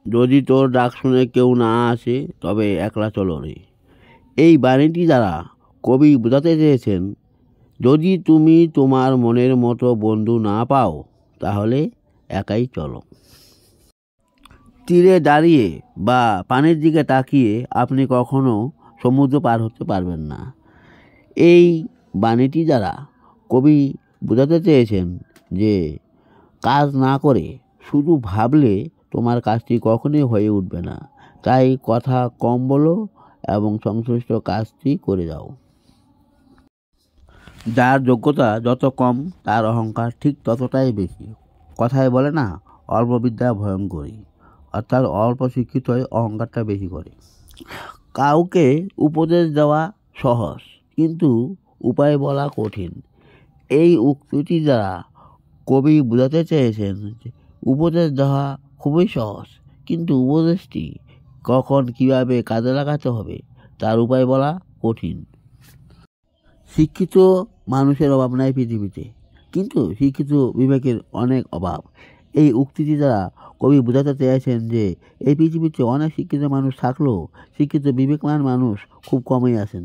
যদি তোর ডাক শুনে কেউ না আসে তবে একলা চলো রে। এই বাণীটি দ্বারা কবি বোঝাতে চেয়েছেন, যদি তুমি তোমার মনের মতো বন্ধু না পাও তাহলে একাই চলো। তীরে দাঁড়িয়ে বা পানির দিকে তাকিয়ে আপনি কখনো সমুদ্র পার হতে পারবেন না। এই বাণীটি দ্বারা কবি বোঝাতে চেয়েছেন যে কাজ না করে শুধু ভাবলে তোমার কাজটি কখনোই হয়ে উঠবে না। তাই কথা কম বলো এবং সংশ্লিষ্ট কাজটি করে দাও। যার যোগ্যতা যত কম তার অহংকার ঠিক ততটাই বেশি। কথায় বলে না, অল্প বিদ্যা ভয়ঙ্করী, অর্থাৎ অল্প শিক্ষিতই অহংকারটা বেশি করে। কাউকে উপদেশ দেওয়া সহজ, কিন্তু উপায় বলা কঠিন। এই উক্তিটি দ্বারা কবি বোঝাতে চেয়েছেন যে উপদেশ দেওয়া খুবই সহজ, কিন্তু উপদেশটি কখন কিভাবে কাজে লাগাতে হবে তার উপায় বলা কঠিন। শিক্ষিত মানুষের অভাব নাই পৃথিবীতে, কিন্তু শিক্ষিত বিবেকের অনেক অভাব। এই উক্তিটি দ্বারা কবি বোঝাতে চেয়েছেন যে এই পৃথিবীতে অনেক শিক্ষিত মানুষ থাকলেও শিক্ষিত বিবেকমান মানুষ খুব কমই আছেন।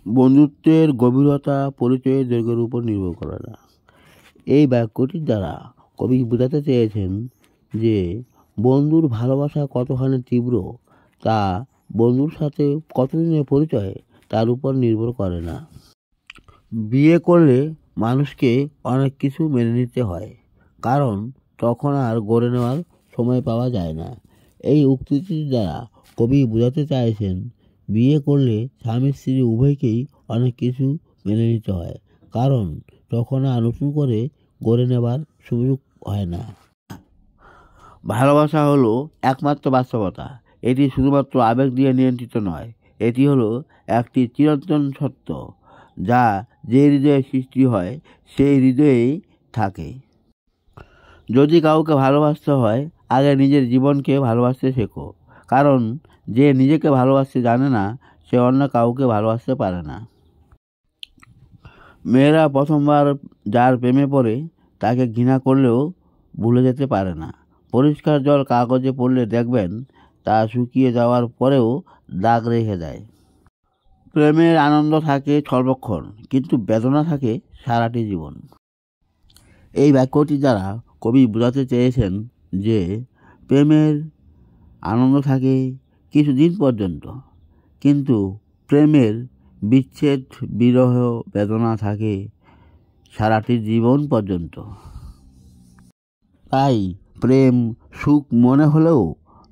বন্ধুত্বের গভীরতা পরিচয়ের দৈর্ঘ্যের উপর নির্ভর করে না। এই বাক্যটির দ্বারা কবি বোঝাতে চেয়েছেন যে বন্ধুর ভালোবাসা কতখানি তীব্র তা বন্ধুর সাথে কতদিনের পরিচয় তার উপর নির্ভর করে না। বিয়ে করলে মানুষকে অনেক কিছু মেনে নিতে হয়, কারণ তখন আর গড়ে নেওয়ার সময় পাওয়া যায় না। এই উক্তিটির দ্বারা কবি বোঝাতে চাইছেন বিয়ে করলে স্বামী স্ত্রী উভয়কেই অনেক কিছু মেনে নিতে হয়, কারণ তখন আর নতুন করে গড়ে নেবার সুযোগ হয় না। ভালোবাসা হলো একমাত্র বাস্তবতা। এটি শুধুমাত্র আবেগ দিয়ে নিয়ন্ত্রিত নয়, এটি হলো একটি চিরন্তন সত্য যা যে হৃদয়ে সৃষ্টি হয় সেই হৃদয়েই থাকে। যদি কাউকে ভালোবাসতে হয় আগে নিজের জীবনকে ভালোবাসতে শেখো, কারণ যে নিজেকে ভালোবাসতে জানে না সে অন্য কাউকে ভালোবাসতে পারে না। মেয়েরা প্রথমবার যার প্রেমে পড়ে তাকে ঘৃণা করলেও ভুলে যেতে পারে না। পরিষ্কার জল কাগজে পড়লে দেখবেন তা শুকিয়ে যাওয়ার পরেও দাগ রেখে দেয়। প্রেমের আনন্দ থাকে স্বল্পক্ষণ, কিন্তু বেদনা থাকে সারাটি জীবন। এই বাক্যটি দ্বারা কবি বোঝাতে চেয়েছেন যে প্রেমের আনন্দ থাকে কিছুদিন পর্যন্ত, কিন্তু প্রেমের বিচ্ছেদ বিরহ বেদনা থাকে সারাটি জীবন পর্যন্ত। তাই প্রেম সুখ মনে হলেও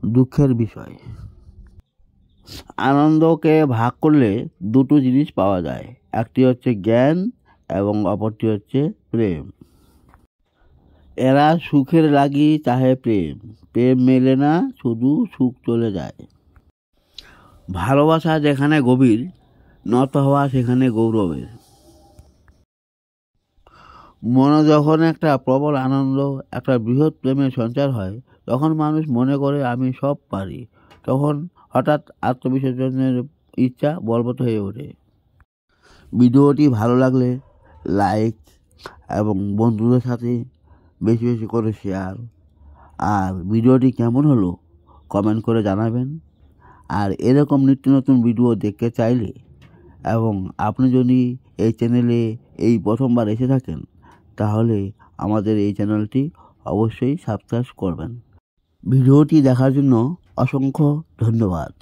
দুঃখের বিষয়। আনন্দকে ভাগ করলে দুটো জিনিস পাওয়া যায়, একটি হচ্ছে জ্ঞান এবং অপরটি হচ্ছে প্রেম। এরা সুখের লাগি চাহে প্রেম, প্রেম মেলে না শুধু সুখ চলে যায়। ভালোবাসা যেখানে গভীর, নত হওয়া সেখানে গৌরবের। মনে যখন একটা প্রবল আনন্দ, একটা বৃহৎ প্রেমের সঞ্চার হয়, তখন মানুষ মনে করে আমি সব পারি। তখন হঠাৎ আত্মবিসর্জনের ইচ্ছা বলবৎ হয়ে ওঠে। ভিডিওটি ভালো লাগলে লাইক এবং বন্ধুদের সাথে বেশি বেশি করে শেয়ার, আর ভিডিওটি কেমন হলো কমেন্ট করে জানাবেন। আর এরকম নিত্য নতুন ভিডিও দেখতে চাইলে এবং আপনি যদি এই চ্যানেলে এই প্রথমবার এসে থাকেন তাহলে আমাদের এই চ্যানেলটি অবশ্যই সাবস্ক্রাইব করবেন। ভিডিওটি দেখার জন্য অসংখ্য ধন্যবাদ।